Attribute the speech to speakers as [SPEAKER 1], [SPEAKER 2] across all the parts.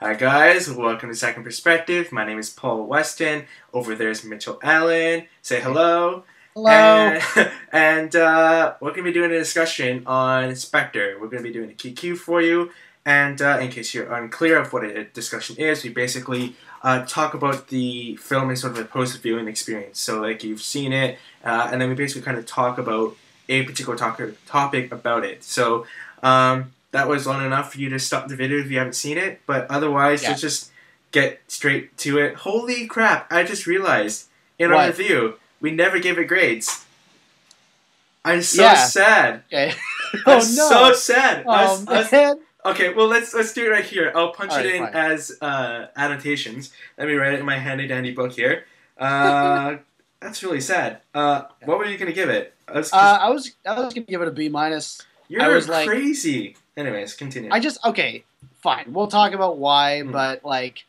[SPEAKER 1] Hi guys, welcome to Second Perspective. My name is Paul Weston. Over there is Mitchell Allen. Say hello.
[SPEAKER 2] Hello.
[SPEAKER 1] And we're going to be doing a discussion on Spectre. We're going to be doing a QQ for you. And in case you're unclear of what a discussion is, we basically talk about the film in sort of a post-viewing experience. So like you've seen it, and then we basically kind of talk about a particular topic about it. So that was long enough for you to stop the video if you haven't seen it. But otherwise, let's just get straight to it. Holy crap, I just realized in our review, we never gave it grades. I'm so sad.
[SPEAKER 2] Okay.
[SPEAKER 1] I'm so sad.
[SPEAKER 2] Oh, man.
[SPEAKER 1] Okay, well let's do it right here. I'll punch it in
[SPEAKER 2] fine.
[SPEAKER 1] as annotations. Let me write it in my handy dandy book here. That's really sad. What were you gonna give it?
[SPEAKER 2] I was gonna give it a B minus.
[SPEAKER 1] You're crazy. Anyways, continue.
[SPEAKER 2] Okay, fine. We'll talk about why, but like,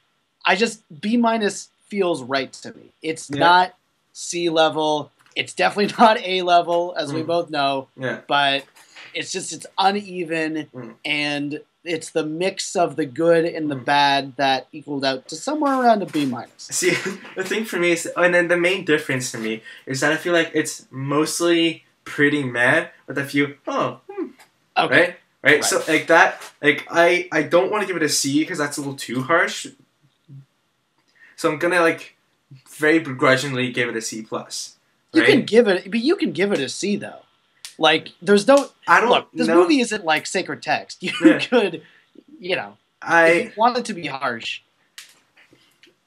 [SPEAKER 2] B minus feels right to me. It's not C level. It's definitely not A level, as we both know. Yeah. But it's uneven, and it's the mix of the good and the bad that equaled out to somewhere around a B minus.
[SPEAKER 1] See, the thing for me is, and then the main difference to me is that I feel like it's mostly pretty meh with a few okay. Right? So like that, like I don't want to give it a C because that's a little too harsh. So I'm gonna like very begrudgingly give it a C plus.
[SPEAKER 2] You can give it, but you can give it a C though. Like there's no. Look, this movie isn't like sacred text. You could, if you want it to be harsh.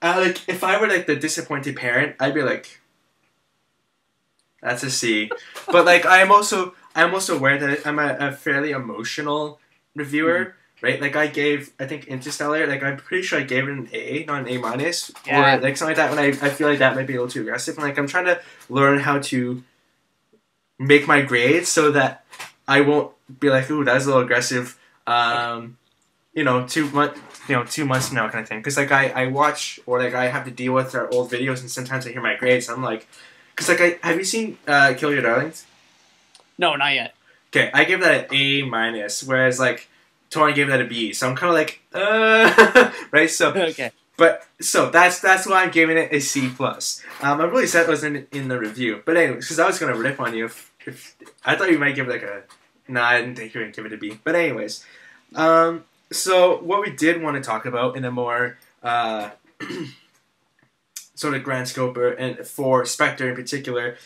[SPEAKER 1] Like if I were like the disappointed parent, I'd be like, that's a C. But like I'm also aware that I'm a fairly emotional reviewer, right? Like I think Interstellar, like I'm pretty sure I gave it an A, not an A minus, or like something like that. When I feel like that might be a little too aggressive, and like I'm trying to learn how to make my grades so that I won't be like, ooh, that's a little aggressive. 2 months, 2 months from now, kind of thing. Because like I watch or like I have to deal with our old videos, and sometimes I hear my grades, and I'm like, because like have you seen Kill Your Darlings?
[SPEAKER 2] No, not yet.
[SPEAKER 1] Okay, I gave that an A minus, whereas like Tori gave that a B. So I'm kind of like, right? So
[SPEAKER 2] okay.
[SPEAKER 1] But so that's why I'm giving it a C plus. I'm really sad it wasn't in the review. But anyways, because I was gonna rip on you if I thought you might give it like a. Nah, I didn't think you were gonna give it a B. But anyways, so what we did want to talk about in a more sort of grand scope and for Spectre in particular.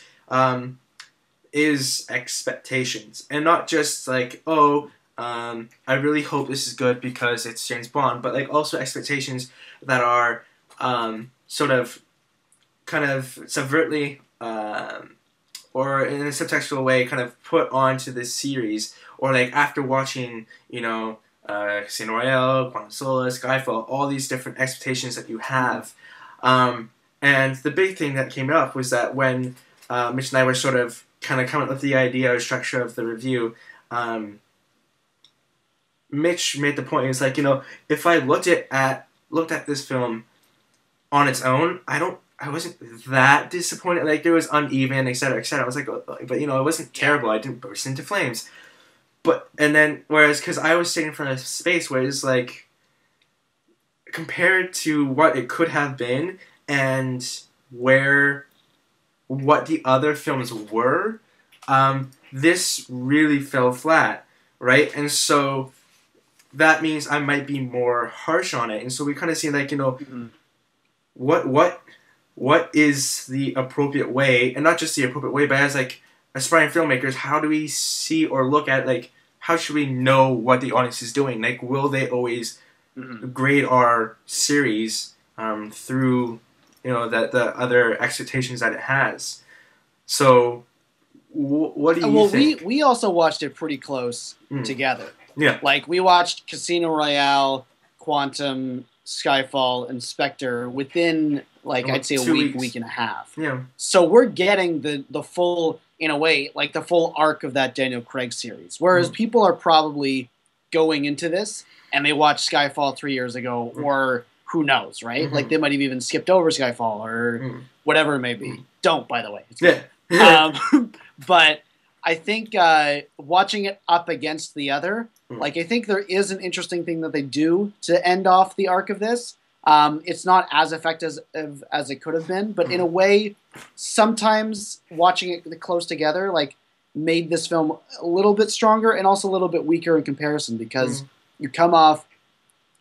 [SPEAKER 1] Is expectations, and not just like, I really hope this is good because it's James Bond, but like also expectations that are sort of kind of subvertly or in a subtextual way kind of put onto this series, or like after watching Casino Royale, Quantum of Solace, Skyfall, all these different expectations that you have, and the big thing that came up was that when Mitch and I were sort of kind of coming up with the idea or structure of the review, Mitch made the point. He was like, if I looked at this film on its own, I wasn't that disappointed. Like there was uneven, etc., etc. I was like, but it wasn't terrible. I didn't burst into flames. Whereas because I was sitting in front of space where it's like compared to what it could have been and what the other films were, this really fell flat, right? And so that means I might be more harsh on it. And so we kind of see like, what is the appropriate way, and not just the appropriate way, but as like aspiring filmmakers, how do we see or look at like how should we know what the audience is doing? Like, will they always grade our series through the other expectations that it has? So, what do you think?
[SPEAKER 2] We also watched it pretty close together.
[SPEAKER 1] Yeah.
[SPEAKER 2] Like, we watched Casino Royale, Quantum, Skyfall, and Spectre within, like, I'd say a week and a half.
[SPEAKER 1] Yeah.
[SPEAKER 2] So we're getting the full, in a way, like the full arc of that Daniel Craig series. Whereas people are probably going into this, and they watched Skyfall 3 years ago, or who knows, right? Like, they might have even skipped over Skyfall, or whatever it may be. Don't, by the way. It's good. But I think watching it up against the other, Like, I think there is an interesting thing that they do to end off the arc of this. It's not as effective as it could have been, but in a way, sometimes watching it close together, like, made this film a little bit stronger and also a little bit weaker in comparison, because you come off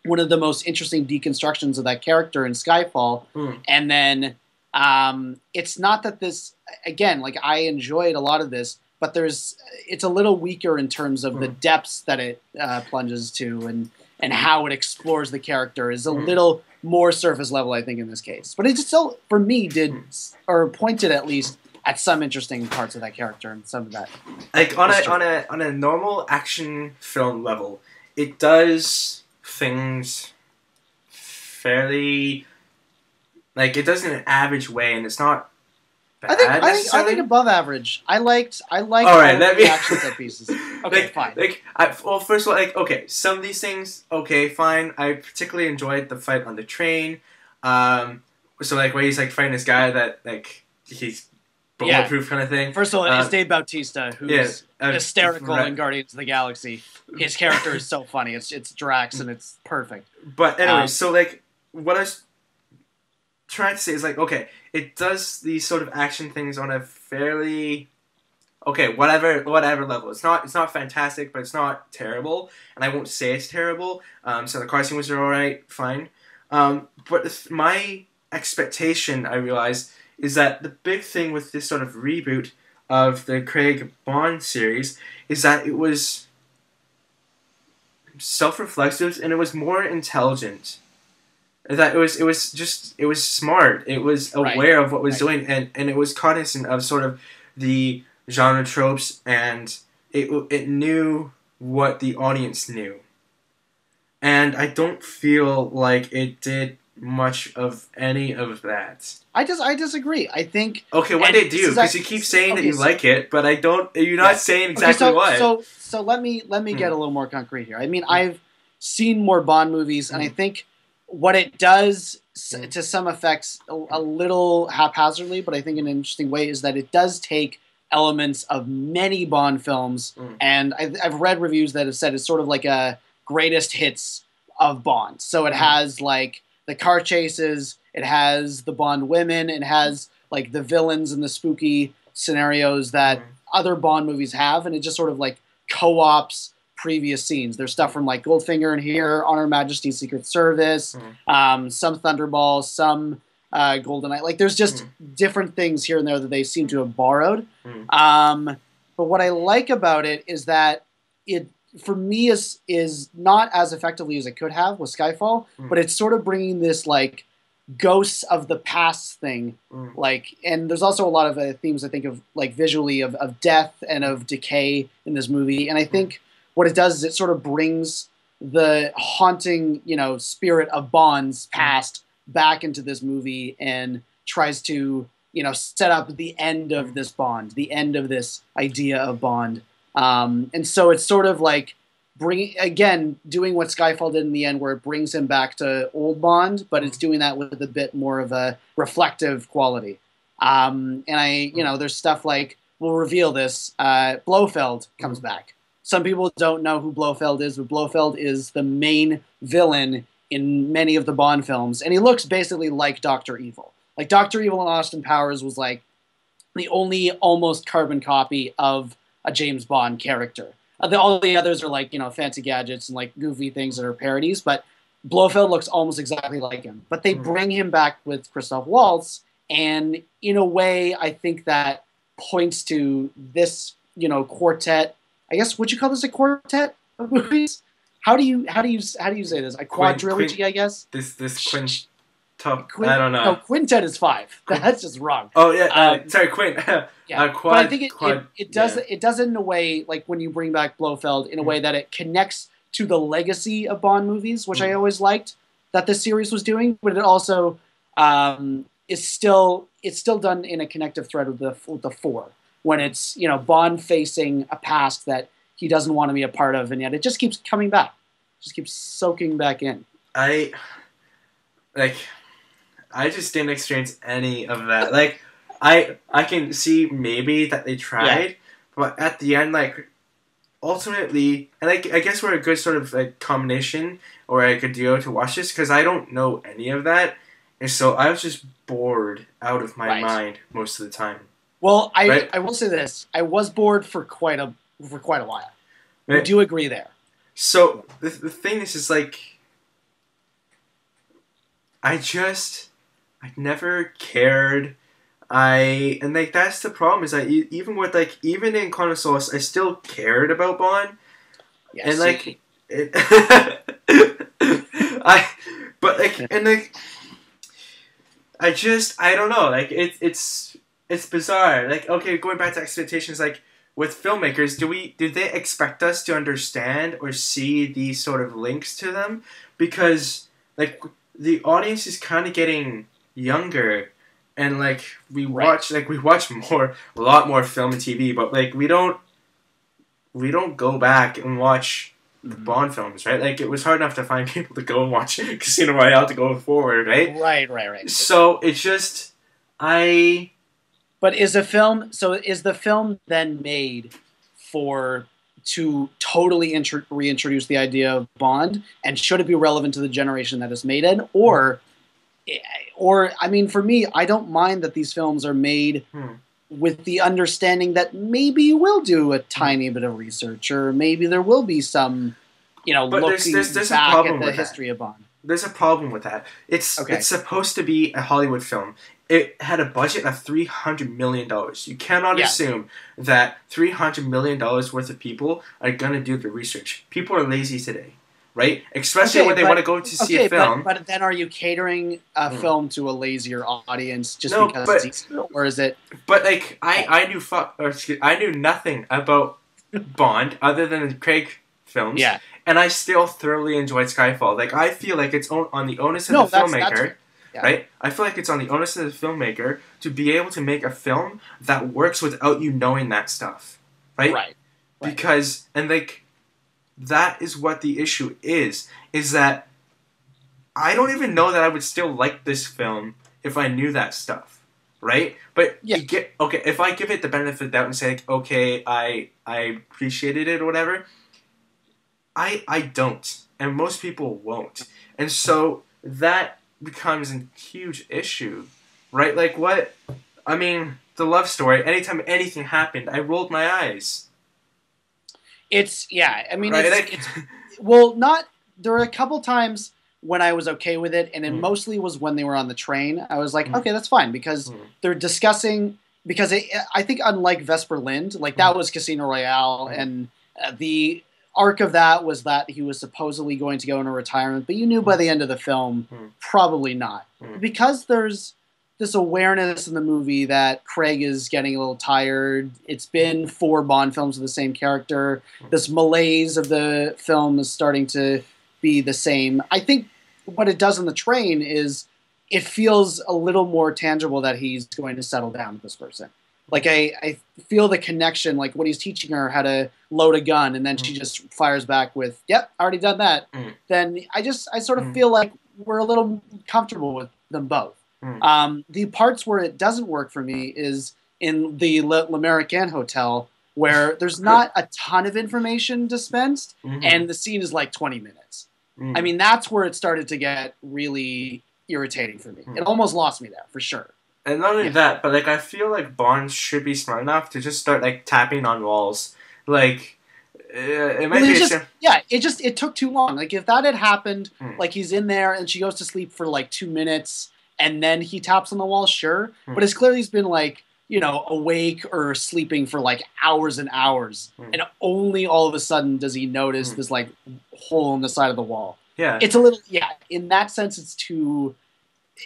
[SPEAKER 2] one of the most interesting deconstructions of that character in Skyfall, and then it's not that this, again, like, I enjoyed a lot of this, but it's a little weaker in terms of the depths that it plunges to, and how it explores the character is a little more surface level, I think, in this case. But it still, for me, or pointed at least at some interesting parts of that character and some of that.
[SPEAKER 1] Like on a normal action film level, it does things fairly, like, it does in an average way, and it's not bad.
[SPEAKER 2] I think above average. I liked
[SPEAKER 1] all right, let me
[SPEAKER 2] action set pieces. Okay, fine.
[SPEAKER 1] Well, first of all, like, okay, some of these things, okay, fine. I particularly enjoyed the fight on the train. So, like, where he's, like, fighting this guy that, like, he's bulletproof kind of thing.
[SPEAKER 2] First of all, it's Dave Bautista, who's hysterical in Guardians of the Galaxy. His character is so funny. It's Drax, and it's perfect.
[SPEAKER 1] But anyway, so, like, what I was trying to say is, like, okay, it does these sort of action things on a fairly, okay, whatever level. It's not fantastic, but it's not terrible, and I won't say it's terrible. So the car scene was alright, fine. But my expectation, I realized, is that the big thing with this sort of reboot of the Craig Bond series is that it was self-reflexive and it was more intelligent. That it was smart. It was aware of what it was doing, and it was cognizant of sort of the genre tropes, and it knew what the audience knew. And I don't feel like it did much of any of that.
[SPEAKER 2] I disagree. I think.
[SPEAKER 1] Okay, what did it do? Because you keep saying that you like it, but I don't. You're not saying exactly what.
[SPEAKER 2] So let me get a little more concrete here. I mean, I've seen more Bond movies, and I think what it does, to some effects, a little haphazardly, but I think in an interesting way, is that it does take elements of many Bond films, and I've read reviews that have said it's sort of like a greatest hits of Bond. So it has, like, the car chases, it has the Bond women, it has, like, the villains and the spooky scenarios that other Bond movies have, and it just sort of, like, co-ops previous scenes. There's stuff from, like, Goldfinger in here, On Her Majesty's Secret Service, some Thunderball, some GoldenEye. Like, there's just different things here and there that they seem to have borrowed. But what I like about it is that it, for me, is not as effectively as it could have with Skyfall, but it's sort of bringing this, like, ghosts of the past thing, like, and there's also a lot of themes, I think, of, like, visually of death and of decay in this movie, and I think what it does is it sort of brings the haunting, spirit of Bond's past back into this movie and tries to, set up the end of this Bond, the end of this idea of Bond. And so it's sort of like doing what Skyfall did in the end, where it brings him back to old Bond, but it's doing that with a bit more of a reflective quality. And there's stuff like, we'll reveal this, Blofeld comes back. Some people don't know who Blofeld is, but Blofeld is the main villain in many of the Bond films, and he looks basically like Dr. Evil. Like, Dr. Evil in Austin Powers was, like, the only almost carbon copy of a James Bond character. All the others are, like, fancy gadgets and, like, goofy things that are parodies, but Blofeld looks almost exactly like him. But they bring him back with Christoph Waltz, and in a way, I think that points to this, quartet. I guess, would you call this a quartet of movies? How do you say this? A quadrilogy, I guess.
[SPEAKER 1] This quintet. I don't know.
[SPEAKER 2] No, quintet is 5. That's just wrong.
[SPEAKER 1] Oh yeah, sorry, quint.
[SPEAKER 2] Yeah, but I think it does it in a way, like, when you bring back Blofeld, in a way that it connects to the legacy of Bond movies, which I always liked that this series was doing, but it also is still done in a connective thread with the 4. When it's, Bond facing a past that he doesn't want to be a part of, and yet it just keeps coming back. Just keeps soaking back in.
[SPEAKER 1] I just didn't experience any of that. Like, I can see maybe that they tried, but at the end, like, ultimately, and I guess we're a good sort of like combination or like a duo to watch this because I don't know any of that, and so I was just bored out of my mind most of the time.
[SPEAKER 2] Well, I will say this: I was bored for quite a while. I do agree there.
[SPEAKER 1] So the thing is like I never cared. And like that's the problem is even with like even in Quantum of Solace I still cared about Bond. Yes, and like but like and like I don't know, like it's bizarre. Like okay, going back to expectations, like with filmmakers, do they expect us to understand or see these sort of links to them? Because like the audience is kind of getting younger. And like we watch a lot more film and TV, but like we don't go back and watch the Bond films, right? Like it was hard enough to find people to go and watch Casino Royale to go forward, right?
[SPEAKER 2] Right.
[SPEAKER 1] So it's just
[SPEAKER 2] But is the film then made to totally reintroduce the idea of Bond, and should it be relevant to the generation that is made in, or I mean, for me, I don't mind that these films are made with the understanding that maybe you will do a tiny bit of research, or maybe there will be some, but looking
[SPEAKER 1] there's
[SPEAKER 2] back at the history of Bond.
[SPEAKER 1] There's a problem with that. It's supposed to be a Hollywood film. It had a budget of $300 million. You cannot assume that $300 million worth of people are going to do the research. People are lazy today. Right? Especially when they want to go to see a film.
[SPEAKER 2] But then are you catering a film to a lazier audience just because it's easy? Or is it...
[SPEAKER 1] But, like, I knew nothing about Bond other than the Craig films.
[SPEAKER 2] Yeah.
[SPEAKER 1] And I still thoroughly enjoyed Skyfall. Like, I feel like it's on the onus of the filmmaker... Right? I feel like it's on the onus of the filmmaker to be able to make a film that works without you knowing that stuff. Right? Because... And, like... That is what the issue is that I don't even know that I would still like this film if I knew that stuff, right? But if I give it the benefit of the doubt and say, like, okay, I appreciated it or whatever, I don't, and most people won't, and so that becomes a huge issue, right? Like what? I mean, the love story. Anytime anything happened, I rolled my eyes.
[SPEAKER 2] I mean, there were a couple times when I was okay with it, and it mostly was when they were on the train. I was like, okay, that's fine, because they're discussing, because I think unlike Vesper Lind, like that was Casino Royale, and the arc of that was that he was supposedly going to go into retirement, but you knew by the end of the film, probably not. Because there's this awareness in the movie that Craig is getting a little tired. It's been 4 Bond films with the same character. This malaise of the film is starting to be the same. I think what it does on the train is it feels a little more tangible that he's going to settle down with this person. Like I feel the connection, like when he's teaching her how to load a gun and then she just fires back with, yep, already done that. Then I sort of feel like we're a little comfortable with them both. The parts where it doesn't work for me is in the L'Americain Hotel, where there's not a ton of information dispensed, and the scene is like 20 minutes. I mean, that's where it started to get really irritating for me. It almost lost me there, for sure.
[SPEAKER 1] And not only that, but like I feel like Bond should be smart enough to just start like tapping on walls. Like it might
[SPEAKER 2] it took too long. Like if that had happened, like he's in there and she goes to sleep for like 2 minutes. And then he taps on the wall, sure. But it's clearly he's been like, awake or sleeping for like hours and hours. And only all of a sudden does he notice this like hole in the side of the wall.
[SPEAKER 1] Yeah.
[SPEAKER 2] It's a little, in that sense, it's too,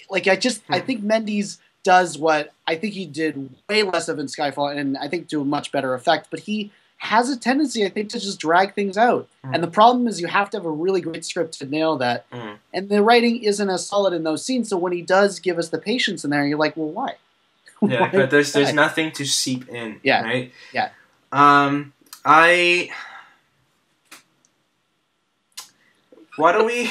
[SPEAKER 2] like, I think Mendes does what I think he did way less of in Skyfall, and I think to a much better effect. But he has a tendency, I think, to just drag things out. And the problem is you have to have a really great script to nail that. And the writing isn't as solid in those scenes, so when he does give us the patience in there, you're like, well, why?
[SPEAKER 1] Yeah, but there's nothing to seep in, right?
[SPEAKER 2] Yeah.
[SPEAKER 1] Why don't we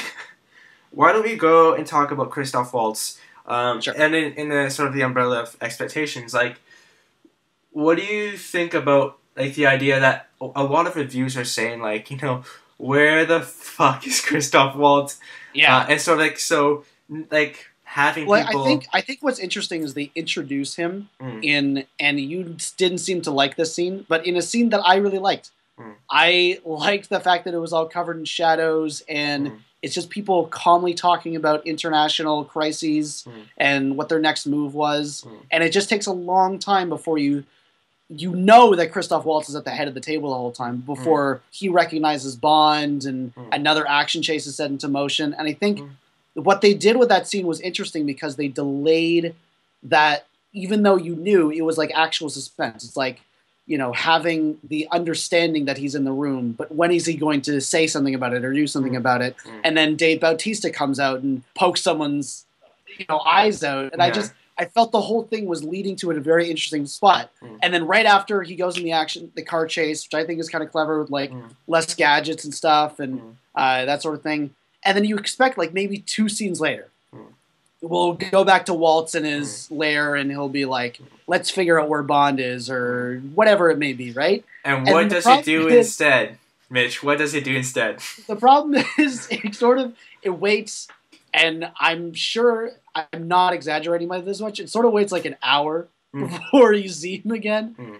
[SPEAKER 1] go and talk about Christoph Waltz?
[SPEAKER 2] Sure.
[SPEAKER 1] And in the sort of the umbrella of expectations, like, what do you think about like the idea that a lot of reviews are saying like, where the fuck is Christoph Waltz?
[SPEAKER 2] Yeah.
[SPEAKER 1] And so like having
[SPEAKER 2] Well,
[SPEAKER 1] people.
[SPEAKER 2] I think what's interesting is they introduce him
[SPEAKER 1] Mm,
[SPEAKER 2] in, and you didn't seem to like this scene, but in a scene that I really liked.
[SPEAKER 1] mm,
[SPEAKER 2] I liked the fact that it was all covered in shadows, and
[SPEAKER 1] mm,
[SPEAKER 2] it's just people calmly talking about international crises
[SPEAKER 1] mm,
[SPEAKER 2] and what their next move was.
[SPEAKER 1] mm,
[SPEAKER 2] And it just takes a long time before you know that Christoph Waltz is at the head of the table the whole time before he recognizes Bond and another action chase is set into motion. And I think what they did with that scene was interesting because they delayed that, even though you knew, it was like actual suspense. It's like, having the understanding that he's in the room, but when is he going to say something about it or do something about it? And then Dave Bautista comes out and pokes someone's, eyes out. And
[SPEAKER 1] yeah.
[SPEAKER 2] I felt the whole thing was leading to a very interesting spot. And then right after he goes in the car chase, which I think is kind of clever with like less gadgets and stuff and that sort of thing. And then you expect like maybe 2 scenes later, we'll go back to Waltz in his lair and he'll be like, let's figure out where Bond is or whatever it may be, right?
[SPEAKER 1] And what does he do instead, Mitch? What does he do instead?
[SPEAKER 2] The problem is it waits, and I'm sure I'm not exaggerating by this much. It sort of waits like an hour before you see him again.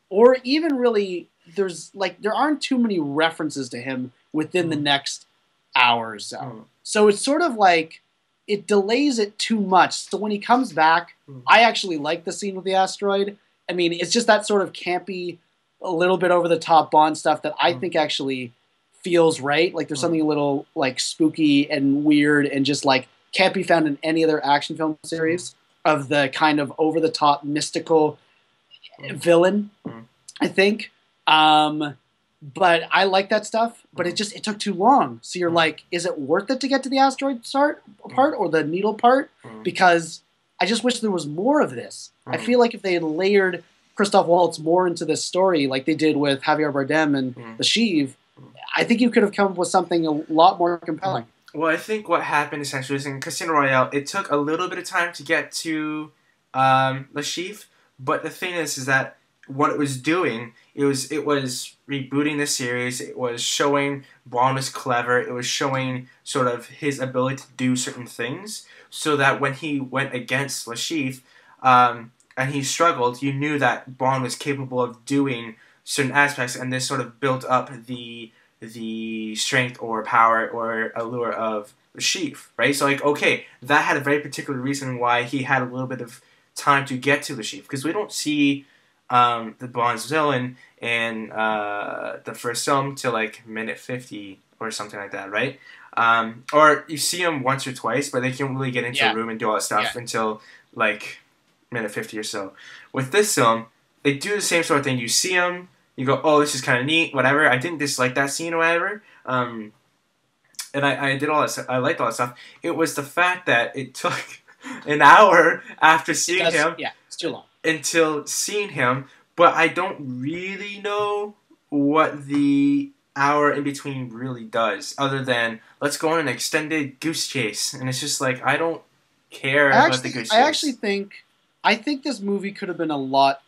[SPEAKER 2] Or even really, there aren't too many references to him within the next hour or so. So it's sort of like, it delays it too much. So when he comes back, I actually like the scene with the asteroid. I mean, it's just that sort of campy, a little bit over the top Bond stuff that I think actually feels right. Like there's something a little like spooky and weird and just like can't be found in any other action film series of the kind of over the top mystical villain, I think. But I like that stuff, but it took too long. So you're like, is it worth it to get to the asteroid part or the needle part? Because I just wish there was more of this. I feel like if they had layered Christoph Waltz more into this story, like they did with Javier Bardem and the Sheev, I think you could have come up with something a lot more compelling.
[SPEAKER 1] Well, I think what happened essentially is in Casino Royale, it took a little bit of time to get to the Sheev, but the thing is that what it was doing, it was rebooting the series. It was showing Bond was clever. It was showing sort of his ability to do certain things, so that when he went against Le Chiffre, and he struggled, you knew that Bond was capable of doing certain aspects, and this sort of built up the strength or power or allure of Le Chiffre, right? So like, okay, that had a very particular reason why he had a little bit of time to get to Le Chiffre, because we don't see the Bond's villain in the first film till like minute 50 or something like that, right? Or you see him once or twice, but they can't really get into a room and do all that stuff until like minute 50 or so. With this film, they do the same sort of thing. You see him, you go, oh, this is kind of neat, whatever. I didn't dislike that scene or whatever. And I did all that stuff. I liked all that stuff. It was the fact that it took an hour after seeing him.
[SPEAKER 2] Yeah, it's too long.
[SPEAKER 1] Until seeing him, but I don't really know what the hour in between really does, other than let's go on an extended goose chase, and it's just like I don't care about the goose chase.
[SPEAKER 2] I actually think this movie could have been a lot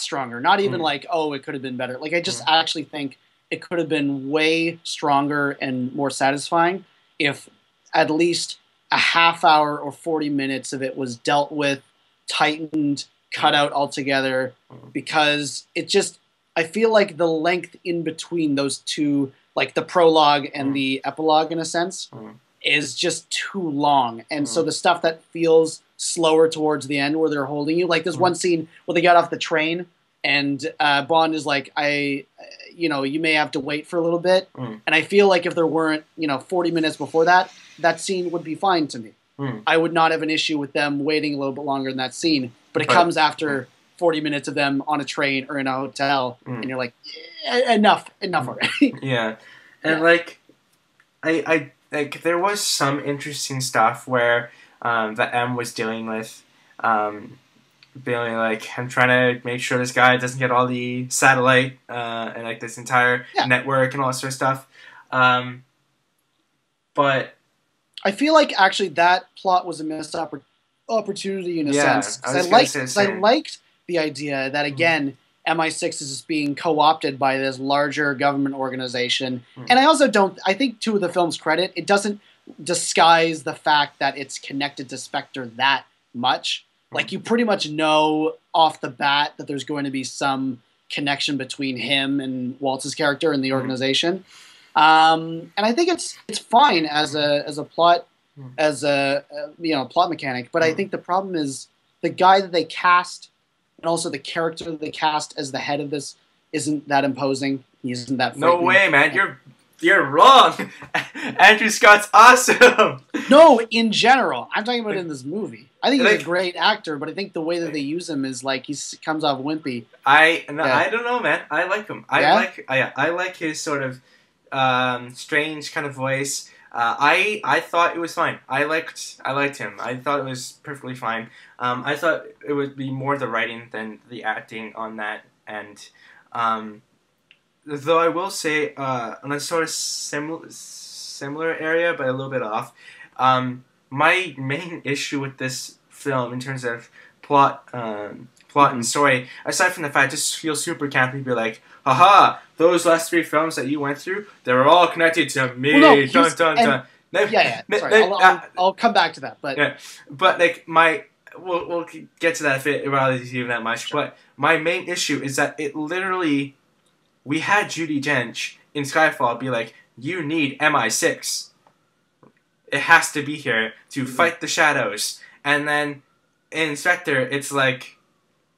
[SPEAKER 2] stronger. Not even like, oh, it could have been better. Like I just actually think it could have been way stronger and more satisfying if at least a half hour or 40 minutes of it was dealt with, tightened, cut out altogether, because I feel like the length in between those two, like the prologue and the epilogue in a sense, is just too long. And so the stuff that feels slower towards the end where they're holding you, like there's one scene where they got off the train and Bond is like, you may have to wait for a little bit. And I feel like if there weren't, 40 minutes before that scene would be fine to me. I would not have an issue with them waiting a little bit longer in that scene. But it comes after 40 minutes of them on a train or in a hotel, and you're like, enough already.
[SPEAKER 1] Yeah, and like, I like there was some interesting stuff where that M was dealing with, being like, I'm trying to make sure this guy doesn't get all the satellite and like this entire network and all that sort of stuff, but
[SPEAKER 2] I feel like actually that plot was a missed opportunity in a sense. Because I liked the idea that, again, MI6 is just being co-opted by this larger government organization. And I also don't, I think to the film's credit, it doesn't disguise the fact that it's connected to Spectre that much. Like, you pretty much know off the bat that there's going to be some connection between him and Waltz's character and the organization. And I think it's fine as a plot, as a plot mechanic. But I think the problem is the guy that they cast, and also the character that they cast as the head of this, isn't that imposing. He isn't that frightening.
[SPEAKER 1] No way, man. You're wrong. Andrew Scott's awesome.
[SPEAKER 2] No, in general. I'm talking about in this movie. I think he's a great actor, but I think the way that they use him is like he comes off wimpy.
[SPEAKER 1] I don't know, man. I like him. I like his sort of strange kind of voice. I thought it was fine. I liked him. I thought it was perfectly fine. I thought it would be more the writing than the acting on that. And though I will say, on a sort of similar area, but a little bit off, my main issue with this film, in terms of plot and story, aside from the fact it just feels super campy, be like, haha, those last 3 films that you went through, they were all connected to me.
[SPEAKER 2] Well, no,
[SPEAKER 1] dun, dun, dun.
[SPEAKER 2] Sorry, I'll come back to that. But
[SPEAKER 1] but like we'll get to that if it really even that much. Sure. But my main issue is that it literally, we had Judi Dench in Skyfall be like, you need MI6. It has to be here to fight the shadows. And then in Spectre, it's like,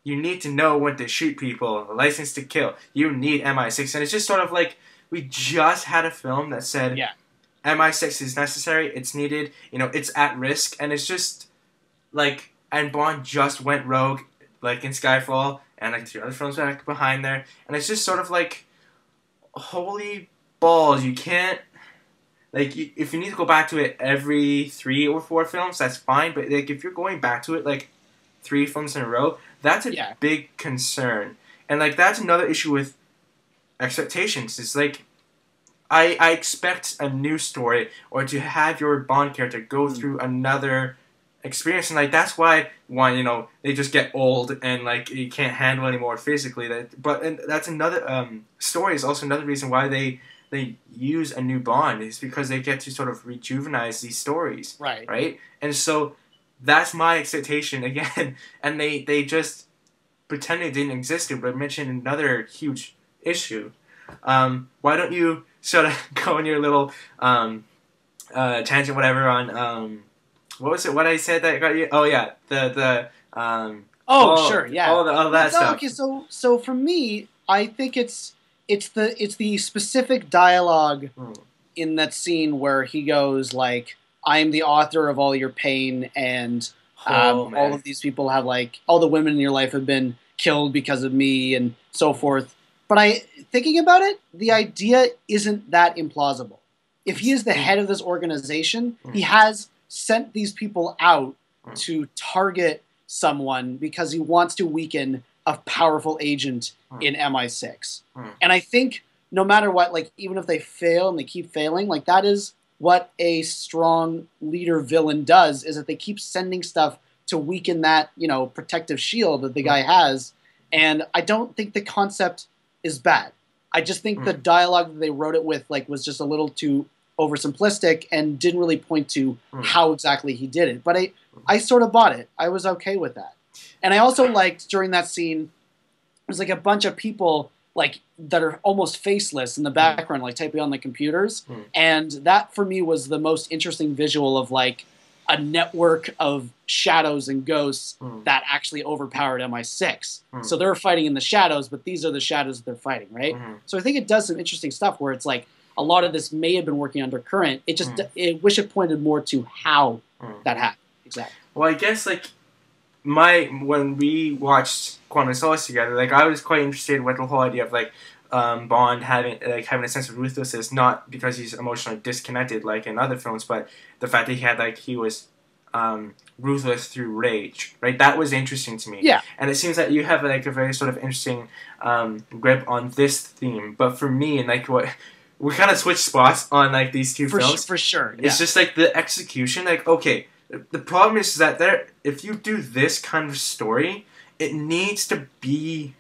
[SPEAKER 1] you need to know when to shoot people, a license to kill. You need MI6. And it's just sort of like, we just had a film that said, MI6 is necessary, it's needed, it's at risk. And it's just like, and Bond just went rogue, like in Skyfall, and like 2 other films back behind there. And it's just sort of like, holy balls, you can't, like, if you need to go back to it every 3 or 4 films, that's fine. But like, if you're going back to it like 3 films in a row, that's a big concern. And like, that's another issue with expectations. It's like, I expect a new story, or to have your Bond character go through another experience, and like, that's why they just get old and like you can't handle anymore physically. And that's another story is also another reason why they use a new Bond, is because they get to sort of rejuvenize these stories, right? And so that's my expectation again, and they just pretend it didn't exist, but mention another huge issue. Why don't you sort of go on your little tangent, whatever, on what was it? What I said that got you? Oh yeah,
[SPEAKER 2] sure, yeah,
[SPEAKER 1] all that stuff.
[SPEAKER 2] Okay, so for me, I think it's the specific dialogue in that scene where he goes like, "I am the author of all your pain, and all of these people have, like, all the women in your life have been killed because of me," and so forth. But thinking about it, the idea isn't that implausible. If he is the head of this organization, he has sent these people out to target someone because he wants to weaken a powerful agent in MI6. And I think no matter what, like, even if they fail and they keep failing, like, that is what a strong leader villain does, is that they keep sending stuff to weaken that, protective shield that the guy has. And I don't think the concept is bad. I just think the dialogue that they wrote it with, like, was just a little too oversimplistic and didn't really point to how exactly he did it. But I sort of bought it. I was okay with that. And I also liked, during that scene, there's like a bunch of people like that are almost faceless in the background, like typing on the computers. And that for me was the most interesting visual of like a network of shadows and ghosts that actually overpowered MI6. So they're fighting in the shadows, but these are the shadows that they're fighting, right? So I think it does some interesting stuff where it's like a lot of this may have been working undercurrent. It just, I wish it pointed more to how that happened. Exactly.
[SPEAKER 1] Well, I guess like when we watched Quantum of Solace together, like I was quite interested with the whole idea of like Bond having a sense of ruthlessness, not because he's emotionally disconnected like in other films, but the fact that he was ruthless through rage, right? That was interesting to me.
[SPEAKER 2] Yeah. And
[SPEAKER 1] it seems that you have like a very sort of interesting grip on this theme, but for me, and like what we kind of switched spots on like these two films.
[SPEAKER 2] For sure. Yeah.
[SPEAKER 1] It's just like the execution, like okay. The problem is that if you do this kind of story, it needs to be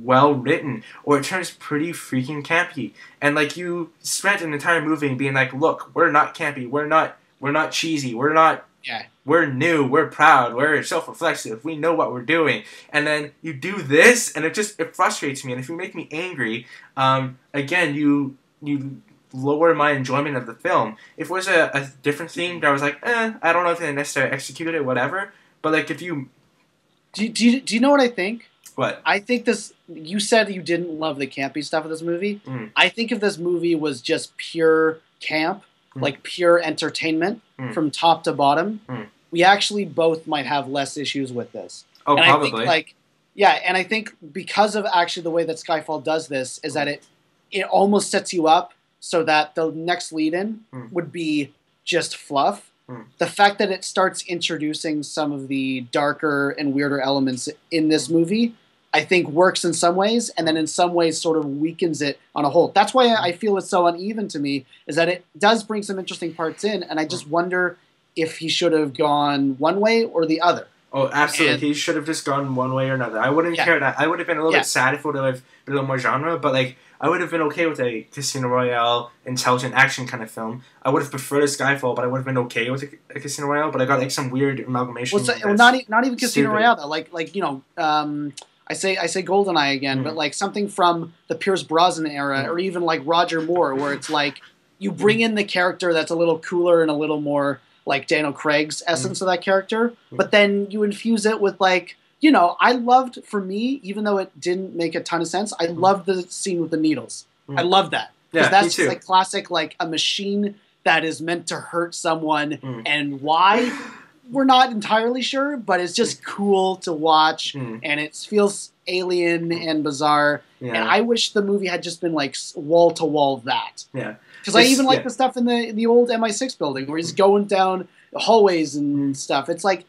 [SPEAKER 1] well written, or it turns pretty freaking campy. And like you spent an entire movie being like, look, we're not campy, we're not cheesy, we're new, we're proud, we're self-reflexive, we know what we're doing. And then you do this, and it frustrates me. And if you make me angry, again, you lower my enjoyment of the film. If it was a different theme that I was like, I don't know if they necessarily executed it, whatever. But like if you...
[SPEAKER 2] Do you know what I think?
[SPEAKER 1] What?
[SPEAKER 2] I think this... You said you didn't love the campy stuff of this movie. I think if this movie was just pure camp, like pure entertainment from top to bottom, we actually both might have less issues with this.
[SPEAKER 1] Oh,
[SPEAKER 2] and
[SPEAKER 1] probably.
[SPEAKER 2] I think, and I think because of actually the way that Skyfall does this is that it almost sets you up so that the next lead-in would be just fluff. The fact that it starts introducing some of the darker and weirder elements in this movie, I think works in some ways, and then in some ways sort of weakens it on a whole. That's why I feel it's so uneven to me, is that it does bring some interesting parts in, and I just wonder if he should have gone one way or the other.
[SPEAKER 1] Oh, absolutely. He should have just gone one way or another. I wouldn't care that. I would have been a little bit sad if it would have been a little more genre, but like I would have been okay with a Casino Royale, intelligent action kind of film. I would have preferred a Skyfall, but I would have been okay with a Casino Royale. But I got like some weird amalgamation.
[SPEAKER 2] Well, not even Casino Royale though. Like you know, I say GoldenEye again, but like something from the Pierce Brosnan era, or even like Roger Moore, where it's like you bring in the character that's a little cooler and a little more like Daniel Craig's essence of that character, but then you infuse it with like, you know, I loved, for me, even though it didn't make a ton of sense, I loved the scene with the needles. I loved that. Because that's just like classic, like a machine that is meant to hurt someone, and why, we're not entirely sure, but it's just cool to watch, and it feels alien and bizarre, and I wish the movie had just been like wall-to-wall that.
[SPEAKER 1] Yeah.
[SPEAKER 2] Because I even like the stuff in the old MI6 building where he's going down the hallways and stuff. It's like,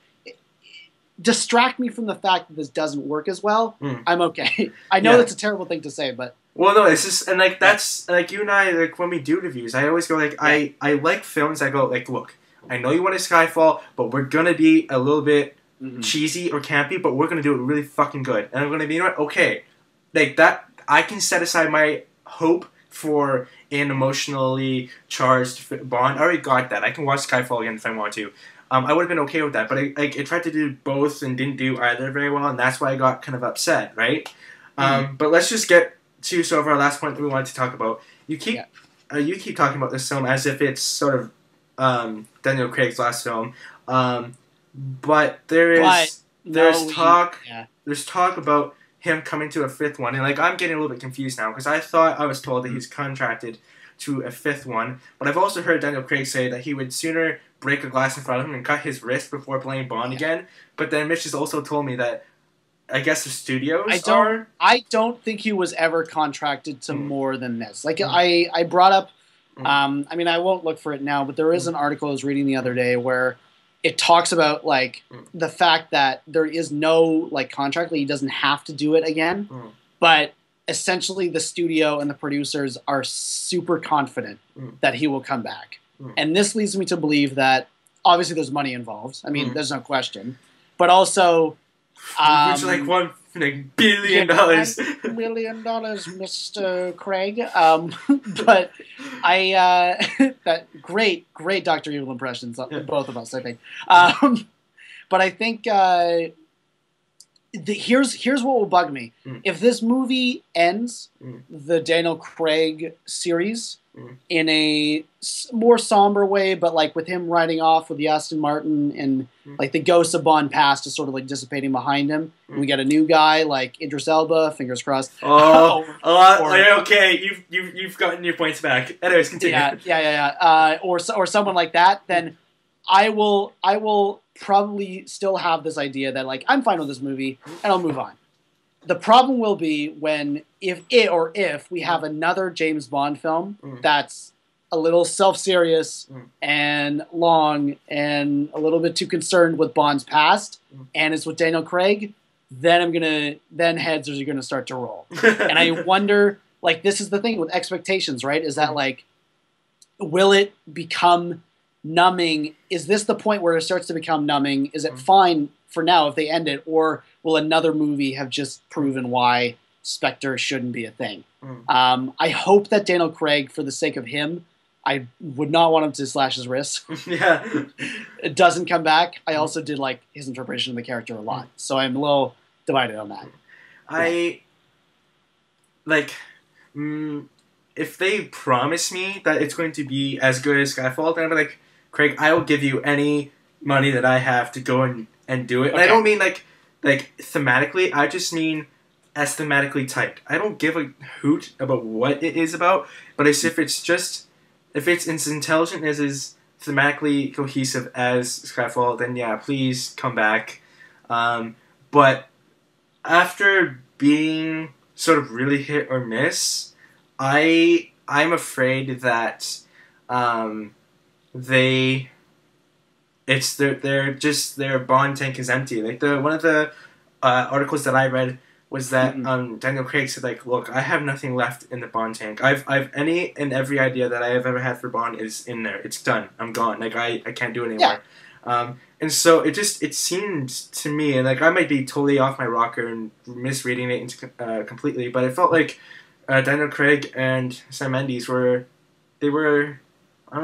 [SPEAKER 2] distract me from the fact that this doesn't work as well. I'm okay. I know that's a terrible thing to say, but...
[SPEAKER 1] Well, no, it's just... And, like, that's... Like, you and I, like, when we do reviews, I always go, like, I like films that go, like, look, I know you want a Skyfall, but we're gonna be a little bit cheesy or campy, but we're gonna do it really fucking good. And I'm gonna be, you know what, okay. Like, that... I can set aside my hope for an emotionally charged Bond. I already got that. I can watch Skyfall again if I want to. I would have been okay with that, but it tried to do both and didn't do either very well, and that's why I got kind of upset, right? But let's just get to sort of our last point that we wanted to talk about. You keep talking about this film as if it's sort of Daniel Craig's last film, but there's talk about him coming to a fifth one, and like I'm getting a little bit confused now because I thought I was told that he's contracted to a fifth one, but I've also heard Daniel Craig say that he would sooner break a glass in front of him and cut his wrist before playing Bond again. But then Mitch has also told me that I guess the studios
[SPEAKER 2] I don't think he was ever contracted to more than this. Like I brought up, I mean I won't look for it now, but there is an article I was reading the other day where it talks about like the fact that there is no like contract, like he doesn't have to do it again, but essentially the studio and the producers are super confident that he will come back. And this leads me to believe that obviously there's money involved. I mean, there's no question, but also
[SPEAKER 1] which like $1 billion.
[SPEAKER 2] $1 billion, Mr. Craig. But that great Dr. Evil impressions, both of us, I think. But I think here's what will bug me. If this movie ends the Daniel Craig series in a more somber way, but like with him riding off with the Aston Martin and like the ghost of Bond past is sort of like dissipating behind him. We get a new guy like Idris Elba, fingers crossed.
[SPEAKER 1] Okay, you've gotten your points back. Anyways, continue.
[SPEAKER 2] Or someone like that, then I will probably still have this idea that like I'm fine with this movie and I'll move on. The problem will be when if we have another James Bond film that's a little self-serious and long and a little bit too concerned with Bond's past and it's with Daniel Craig, then heads are going to start to roll. And I wonder, like, this is the thing with expectations, right? Is that like, will it become numbing? Is this the point where it starts to become numbing? Is it fine for now if they end it, or will another movie have just proven why Spectre shouldn't be a thing.
[SPEAKER 1] Mm.
[SPEAKER 2] I hope that Daniel Craig, for the sake of him, I would not want him to slash his wrist.
[SPEAKER 1] Yeah.
[SPEAKER 2] It doesn't come back. I also did like his interpretation of the character a lot, so I'm a little divided on that.
[SPEAKER 1] I like if they promise me that it's going to be as good as Skyfall, then I'll be like, Craig, I will give you any money that I have to go and do it. And I don't mean like thematically. I just mean as thematically tight. I don't give a hoot about what it is about, but if it's as intelligent as is thematically cohesive as Skyfall, then yeah, please come back. But after being sort of really hit or miss, I'm afraid that their bond tank is empty. Like one of the articles that I read was that Daniel Craig said, like, look, I have nothing left in the Bond tank. I've any and every idea that I have ever had for Bond is in there. It's done. I'm gone. Like I can't do it anymore. Yeah. And so it seemed to me, and like I might be totally off my rocker and misreading it into completely, but it felt like Daniel Craig and Sam Mendes were I don't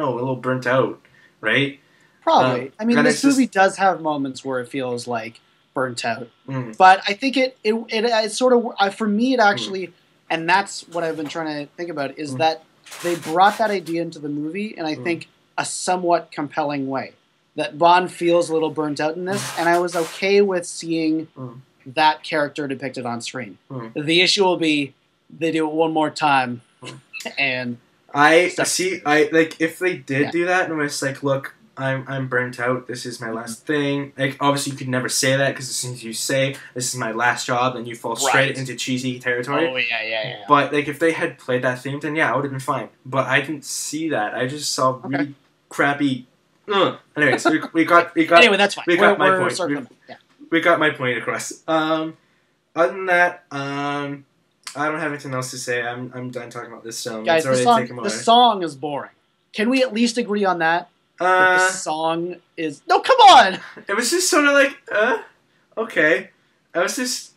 [SPEAKER 1] know, a little burnt out, right?
[SPEAKER 2] Probably. I mean, this movie does have moments where it feels like burnt out, but I think it sort of, for me, it actually, and that's what I've been trying to think about, is that they brought that idea into the movie, and I think a somewhat compelling way. That Bond feels a little burnt out in this, and I was okay with seeing that character depicted on screen. The issue will be they do it one more time, and
[SPEAKER 1] I like if they did do that, and it's like, look, I'm burnt out. This is my last thing. Like, obviously, you could never say that because as soon as you say this is my last job, then you fall straight into cheesy territory.
[SPEAKER 2] Oh yeah.
[SPEAKER 1] But like, if they had played that theme, then yeah, I would have been fine. But I didn't see that. I just saw really crappy. Anyways, we got.
[SPEAKER 2] Anyway, that's fine.
[SPEAKER 1] We got my point. We got my point across. Other than that, I don't have anything else to say. I'm done talking about this film.
[SPEAKER 2] Guys, the song is boring. Can we at least agree on that? The song is... No, come on!
[SPEAKER 1] It was just sort of like, okay. I was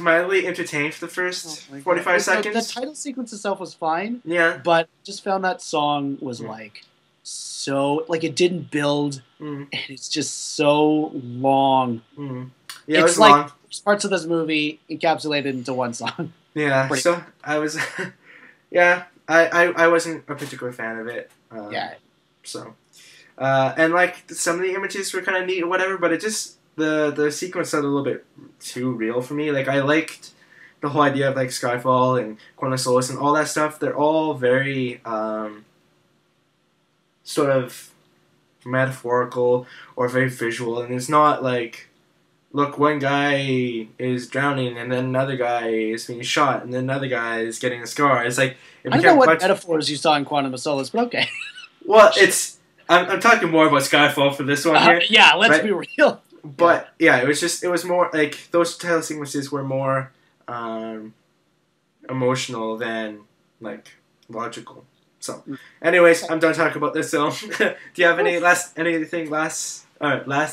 [SPEAKER 1] mildly entertained for the first 45 seconds.
[SPEAKER 2] The title sequence itself was fine.
[SPEAKER 1] Yeah.
[SPEAKER 2] But just found that song was like, so... Like, it didn't build. And it's just so long.
[SPEAKER 1] Yeah, it was
[SPEAKER 2] like
[SPEAKER 1] long.
[SPEAKER 2] Parts of this movie encapsulated into one song.
[SPEAKER 1] Yeah, so I was... yeah, I wasn't a particular fan of it.
[SPEAKER 2] Yeah.
[SPEAKER 1] So, and like some of the images were kind of neat or whatever, but it just the sequence felt a little bit too real for me. Like I liked the whole idea of like Skyfall and Quantum of Solace and all that stuff. They're all very sort of metaphorical or very visual, and it's not like, look, one guy is drowning and then another guy is being shot and then another guy is getting a scar. It's like
[SPEAKER 2] I don't know what metaphors you saw in Quantum of Solace, but okay.
[SPEAKER 1] Well, I'm talking more about Skyfall for this one here.
[SPEAKER 2] Yeah, let's be real.
[SPEAKER 1] But yeah, it was more like those title sequences were more emotional than like logical. So, anyways, I'm done talking about this film. Do you have last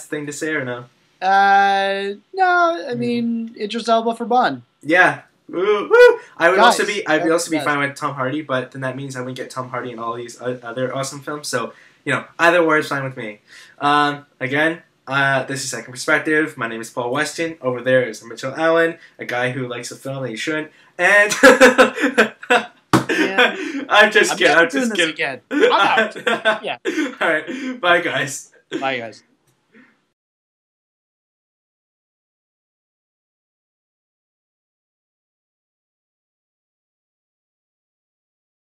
[SPEAKER 1] thing to say or no?
[SPEAKER 2] No. I mean, Idris Elba for Bond.
[SPEAKER 1] Yeah. Woo, woo. I would also be fine with Tom Hardy, but then that means I wouldn't get Tom Hardy in all these other awesome films. So, either or is fine with me. Again, this is Second Perspective. My name is Paul Weston. Over there is Mitchell Allen, a guy who likes a film that he shouldn't. And I'm just kidding.
[SPEAKER 2] I'm just kidding. I'm out. Yeah.
[SPEAKER 1] All right. Bye, guys.
[SPEAKER 2] Bye, guys.